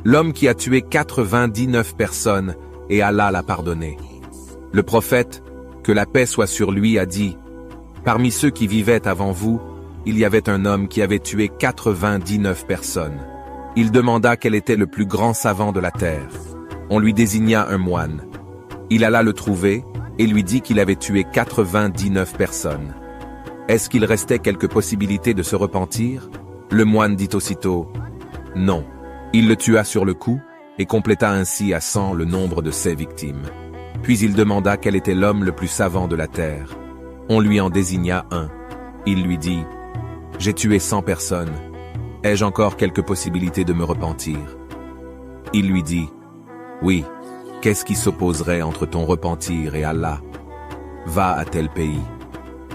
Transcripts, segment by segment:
l'homme qui a tué 99 personnes, et Allah l'a pardonné. Le prophète, que la paix soit sur lui, a dit, parmi ceux qui vivaient avant vous, il y avait un homme qui avait tué 99 personnes. Il demanda quel était le plus grand savant de la terre. On lui désigna un moine. Il alla le trouver et lui dit qu'il avait tué 99 personnes. Est-ce qu'il restait quelque possibilité de se repentir? Le moine dit aussitôt, non. Il le tua sur le coup et compléta ainsi à 100 le nombre de ses victimes. Puis il demanda quel était l'homme le plus savant de la terre. On lui en désigna un. Il lui dit, j'ai tué 100 personnes. Ai-je encore quelque possibilité de me repentir? Il lui dit, oui, qu'est-ce qui s'opposerait entre ton repentir et Allah? Va à tel pays.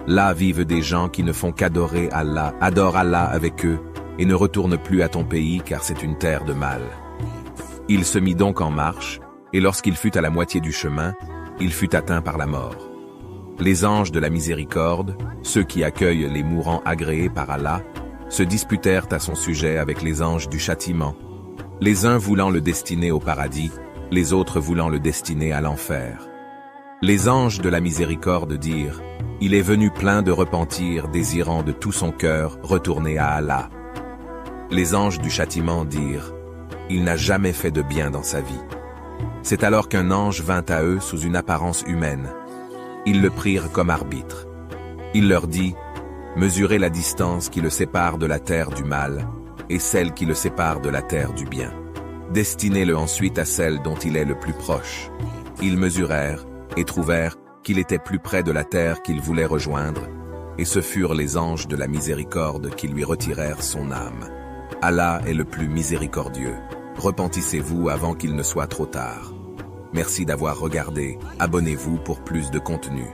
Là vivent des gens qui ne font qu'adorer Allah, adore Allah avec eux, et ne retourne plus à ton pays car c'est une terre de mal. Il se mit donc en marche, et lorsqu'il fut à la moitié du chemin, il fut atteint par la mort. Les anges de la miséricorde, ceux qui accueillent les mourants agréés par Allah, se disputèrent à son sujet avec les anges du châtiment, les uns voulant le destiner au paradis, les autres voulant le destiner à l'enfer. Les anges de la miséricorde dirent, il est venu plein de repentir, désirant de tout son cœur retourner à Allah. Les anges du châtiment dirent, il n'a jamais fait de bien dans sa vie. C'est alors qu'un ange vint à eux sous une apparence humaine. Ils le prirent comme arbitre. Il leur dit, mesurez la distance qui le sépare de la terre du mal, et celle qui le sépare de la terre du bien. Destinez-le ensuite à celle dont il est le plus proche. Ils mesurèrent, et trouvèrent qu'il était plus près de la terre qu'il voulait rejoindre, et ce furent les anges de la miséricorde qui lui retirèrent son âme. Allah est le plus miséricordieux. Repentissez-vous avant qu'il ne soit trop tard. Merci d'avoir regardé, abonnez-vous pour plus de contenu.